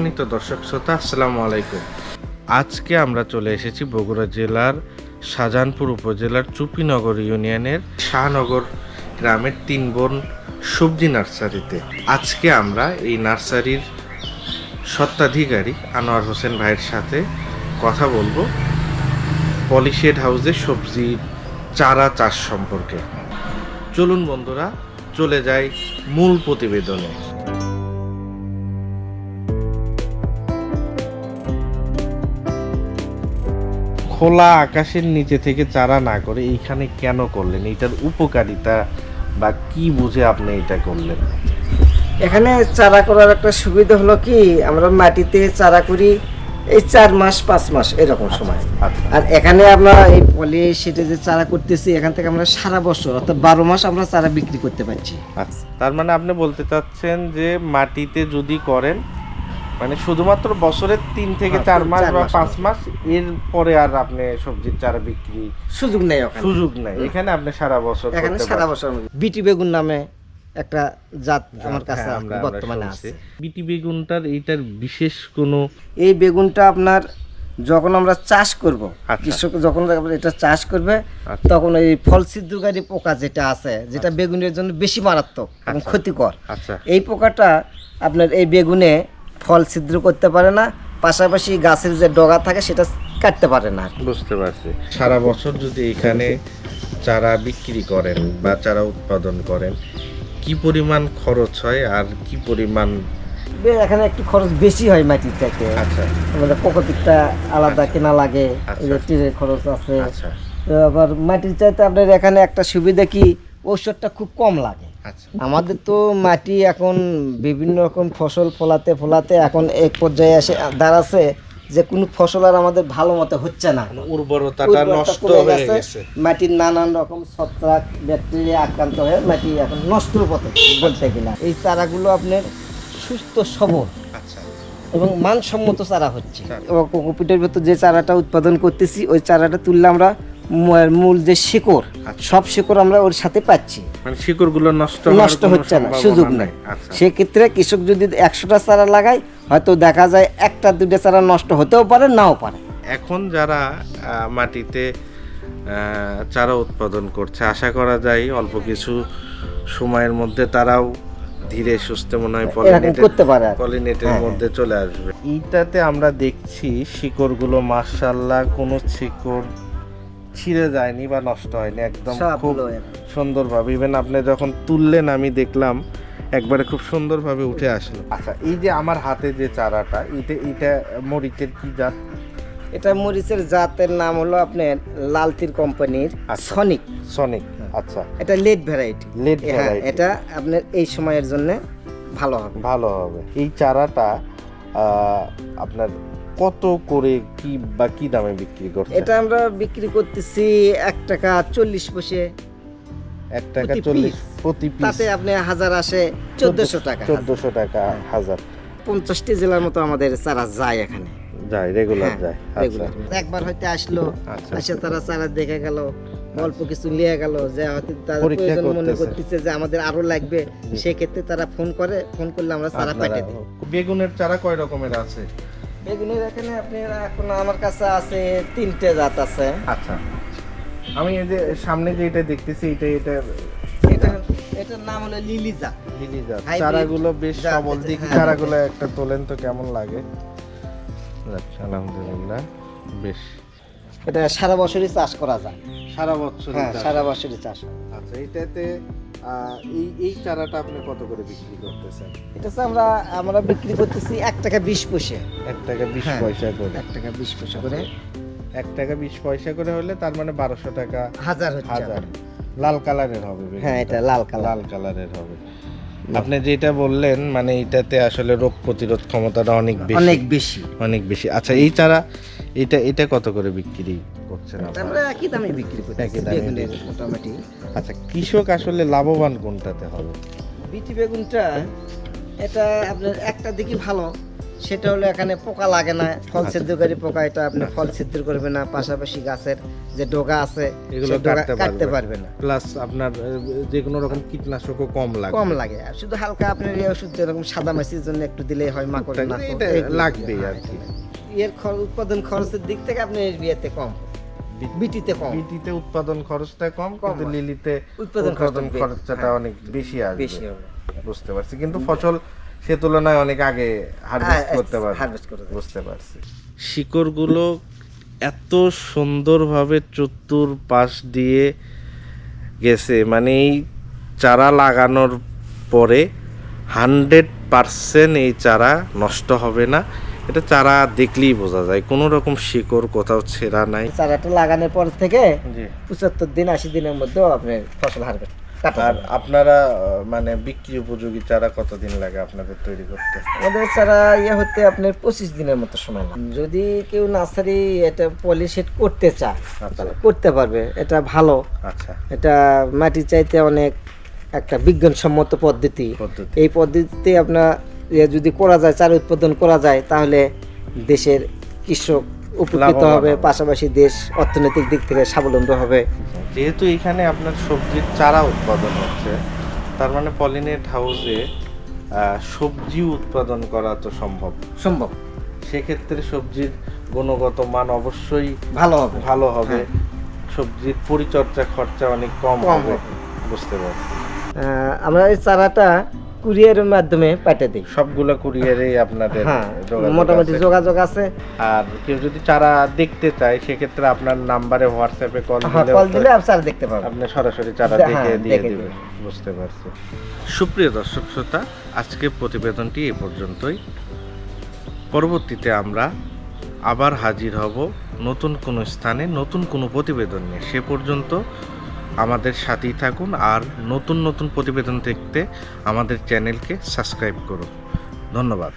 সম্মানিত দর্শক শ্রোতা, আসসালামু আলাইকুম। আজকে আমরা চলে এসেছি বগুড়া জেলার শাহজাহানপুর উপজেলার চুপিনগর ইউনিয়নের শাহনগর গ্রামের 3 বোন সবজি নার্সারিতে। আজকে আমরা এই নার্সারির স্বত্বাধিকারী আনোয়ার হোসেন ভাইয়ের সাথে কথা বলবো পলিশেড হাউসে সবজির চারা চাষ সম্পর্কে। চলুন বন্ধুরা, চলে যাই মূল প্রতিবেদনে। খোলা আকাশের নিচে থেকে চারা না করে এইখানে কেন করলেন? এইটার উপকারিতা বা কি বুঝে আপনি এটা করলেন? এখানে চারা করার একটা সুবিধা হলো কি, আমরা মাটিতে চারা করি এই 4 মাস 5 মাস এরকম সময়। আর এখানে আমরা এই পলি সেটে যে চারা করতেছি, এখান থেকে আমরা সারা বছর অর্থাৎ 12 মাস আমরা চারা বিক্রি করতে পারছি। আচ্ছা, তার মানে আপনি বলতে চাচ্ছেন যে মাটিতে যদি করেন মানে শুধুমাত্র বছরের 3 থেকে 4 মাস বা 5 মাস, এর পরে আর আপনি সবজির চারা বিক্রি সুযোগ নেই, সুযোগ নাই। এখানে আপনি সারা বছর এখানে সারা বছর বিটি বেগুন নামে একটা জাত আমার কাছে বর্তমানে আছে। বিটি বেগুনটার এইটার বিশেষ কোনো এই বেগুনটা আপনার যখন আমরা চাষ করব, আচ্ছা। কৃষক যখন এটা চাষ করবে, আচ্ছা। তখন এই ফল ছিদ্রকারী পোকা যেটা আছে, যেটা বেগুনের জন্য বেশি মারাত্মক এবং আচ্ছা। ক্ষতিকর, আচ্ছা, এই পোকাটা আপনার এই বেগুনে ফল ছিদ্র করতে পারে না, পাশাপাশি গাছের যে ডগা থাকে সেটা কাটতে পারে না। বুঝতে পারছি। সারা বছর যদি এখানে চারা বিক্রি করেন বা চারা উৎপাদন করেন, কি পরিমাণ খরচ হয় আর কি পরিমাণ? এখানে একটু খরচ বেশি হয় মাটির থেকে। আচ্ছা, আমাদের কোকোপিটটা আলাদা কেনা লাগে, আচ্ছা। ইলেকট্রিকের খরচ আছে। আচ্ছা, তো আবার মাটির চাইতে আপনার এখানে একটা সুবিধা কি, ঔষধটা খুব কম লাগে। আচ্ছা। আমাদের তো মাটি এখন বিভিন্ন রকম ফসল ফলাতে এখন এক পর্যায়ে এসে দাঁড়াচ্ছে যে কোনো ফসল আর আমাদের ভালো মতো হচ্ছে না, উর্বরতাটা নষ্ট কমে হয়ে গেছে। মাটির নানান রকম ছত্রাক ব্যাকটেরিয়া আক্রান্ত হয়ে মাটি এখন নষ্টর পথে বলতে গেলে। এই চারাগুলো আপনার সুস্থ সবল আচ্ছা, এবং মানসম্মত চারা হচ্ছে। চারা। এবং কোকোপিটের ভেতর যে চারাটা উৎপাদন করতেছি, ওই চারাটা তুললে আমরা মূল যে শিকড়, আচ্ছা। সব শিকড় আমরা ওর সাথে পাচ্ছি, মানে শিকড়গুলো নষ্ট হওয়ার নষ্ট কোনো হচ্ছে না, সম্ভাবনা সুযোগ নেই। আচ্ছা, সেক্ষেত্রে কৃষক যদি 100টা চারা লাগায়, হয়তো দেখা যায় 1টা 2টা চারা নষ্ট হতেও পারে, নাও পারে। এখন যারা মাটিতে চারা উৎপাদন করছে, আশা করা যায় অল্প কিছু সময়ের মধ্যে তারাও ধীরে সুস্থে মনে হয় এরকম করতে পারে আর কি। পলিনেটের হ্যাঁ, মধ্যে চলে আসবে। এইটাতে আমরা দেখছি শিকড়গুলো মাশাআল্লাহ কোনো শিকড় ছিঁড়ে যায়নি বা নষ্ট হয়নি, একদম খুব সবগুলো এরকম। সুন্দরভাবে। ইভেন আপনি যখন তুললেন আমি দেখলাম একবারে খুব সুন্দরভাবে উঠে আসলো। আচ্ছা, এই যে আমার হাতে যে চারাটা, এটা মরিচের কি জাত? এটা মরিচের জাতের নাম হলো আপনার লালতির কোম্পানির আচ্ছা। সনিক। আচ্ছা, এটা লেট ভ্যারাইটি। Late variety. এটা আপনার এই সময়ের জন্য ভালো হবে। ভালো হবে। এই চারাটা আপনার কত করে কি দামে বিক্রি করছেন? এটা আমরা বিক্রি করতেছি 1 টাকা 40 পয়সা 1 টাকা প্রতি 40 piece। প্রতি পিস। তাতে আপনি 1000 আসে 1400 টাকা। 1400 টাকা হাজার। 50টি জেলার মতো আমাদের চারা যায় এখানে, যায়, রেগুলার হ্যাঁ, যায়। আচ্ছা, রেগুলার। একবার হয়তো আসলো, আচ্ছা। এসে তারা চারা দেখে গেল, অল্প কিছু নিয়ে গেল, যে হয়তো তাদের পরীক্ষা প্রয়োজন মনে করতেছে। করতেছে যে আমাদের আরো লাগবে, সেক্ষেত্রে তারা ফোন করলে আমরা চারা পাঠিয়ে দিই। বেগুনের চারা কয় রকমের আছে? বেগুনের এখানে আপনি এখন আমার কাছে আছে 3টে জাত আছে। আচ্ছা, আমি এই যে সামনে যে এটা দেখতেছি, এটা এটার নাম হলো লিলি জাত। লিলি জাত। Hybrid চারাগুলো বেশ জাত, সবল। দেখি হ্যাঁ। চারাগুলো একটা তোলেন তো কেমন লাগে। আচ্ছা, আলহামদুলিল্লাহ, বেশ। এটা সারা বছরই চাষ করা যায়। সারা বছর? হ্যাঁ, সারা বছরই চাষ হয়। আচ্ছা, এটাতে এই চারাটা আপনি কত করে বিক্রি করতেছেন? এটা আমরা বিক্রি করতেছি 1 টাকা 20 পয়সা। 1 টাকা 20 হ্যাঁ, পয়সা করে। 1 টাকা 20 পয়সা করে 1 টাকা 20 পয়সা করে হলে তার মানে 1200 টাকা হাজার হচ্ছে। হাজার। লাল কালারের হবে বেগুনটা? হ্যাঁ, এটা লাল কালার। লাল কালারের হবে। আপনি যেটা বললেন মানে এটাতে আসলে রোগ প্রতিরোধ ক্ষমতাটা অনেক বেশি। অনেক বেশি। আচ্ছা, এই চারা এটা কত করে বিক্রি করছেন আমরা আপনারা? একই দামে বিক্রি করতেছি একই দামে বেগুনের বিক্রি। মোটামুটি। আচ্ছা, কৃষক আসলে লাভবান কোনটাতে হবে? বিটি বেগুনটা এটা আপনার একটা দিকে ভালো, সেটা হলো এখানে পোকা লাগে না, ফল ছিদ্রকারী পোকা, এটা আপনি ফল ছিদ্র করবে না, পাশাপাশি গাছের যে ডগা আছে এগুলো সে ডগা কাটতে কাটতে পারবে। পারবে না, প্লাস আপনার যে কোনো রকম কীটনাশকও কম লাগে। কম লাগে। আর শুধু হালকা আপনার এই ওষুধ যেরকম সাদা মাছির জন্য একটু দিলেই হয়, মাকড় না এটা লাগবেই আর কি। এর উৎপাদন খরচের দিক থেকে আপনি এর বিয়েতে কম, বিটিতে কম, বিটিতে উৎপাদন খরচটা কম, কিন্তু হয়। লিলিতে উৎপাদন উৎপাদন খরচটা খরচটা অনেক বেশি আসবে। বেশি হবে। বুঝতে পারছি, কিন্তু ফসল সে তুলনায় অনেক আগে হারভেস্ট করতে পারবে। হারভেস্ট করে দেবে। বুঝতে পারছি। শিকড়গুলো এত সুন্দরভাবে চতুর্পাশ দিয়ে গেছে, মানে এই চারা লাগানোর পরে 100% এই চারা নষ্ট হবে না। এটা চারা দেখলেই বোঝা যায়, কোনো রকম শিকড় কোথাও ছেঁড়া নাই। চারাটা লাগানোর পর থেকে জি। 75 দিন 80 দিনের মধ্যে আপনার ফসল হারভেস্ট কাটা আর যাবে। আপনারা মানে বিক্রি উপযোগী চারা কতদিন লাগে আপনাদের তৈরি করতে? আমাদের চারা ইয়ে হতে আপনার 25 দিনের মতো সময় লাগে। যদি কেউ নার্সারি এটা পলিশেড করতে চায় তাহলে করতে পারবে, এটা ভালো। আচ্ছা, এটা মাটির চাইতে অনেক একটা বিজ্ঞানসম্মত পদ্ধতি। পদ্ধতি। এই পদ্ধতিতে আপনার যদি করা যায়, চারা উৎপাদন করা যায়, তাহলে দেশের কৃষক উপকৃত লাভবান হবে, হবে। পাশাপাশি দেশ অর্থনৈতিক দিক থেকে স্বাবলম্বী হবে। যেহেতু এখানে আপনার সবজির চারা উৎপাদন হচ্ছে, তার মানে পলিনেট হাউসে সবজি উৎপাদন করা তো সম্ভব। সম্ভব, সেক্ষেত্রে সবজির গুণগত মান অবশ্যই ভালো হবে। ভালো হবে। হ্যাঁ। সবজির পরিচর্যা খরচা অনেক কম কম হবে। হবে। বুঝতে পারছি। আমরা এই চারাটা কুরিয়ারের মাধ্যমে পাঠিয়ে দিই। সবগুলো কুরিয়ারেই আপনাদের হ্যাঁ, যোগাযোগ মোটামুটি আছে। যোগাযোগ আছে। আর কেউ যদি চারা দেখতে চায়, সেক্ষেত্রে আপনার নাম্বারে হোয়াটসঅ্যাপে কল হ্যাঁ, দিলে কল দিলে আপনি চারা দেখতে পাবেন। আপনি সরাসরি চারা হ্যাঁ, দেখে দিয়ে দেখে দিবেন। দিবেন। বুঝতে পারছি। সুপ্রিয় দর্শক শ্রোতা, আজকের প্রতিবেদনটি এই পর্যন্তই। পরবর্তীতে আমরা আবার হাজির হব নতুন কোনো স্থানে নতুন কোনো প্রতিবেদন নিয়ে। সে পর্যন্ত আমাদের সাথেই থাকুন, আর নতুন নতুন প্রতিবেদন দেখতে আমাদের চ্যানেলকে সাবস্ক্রাইব করুন। ধন্যবাদ।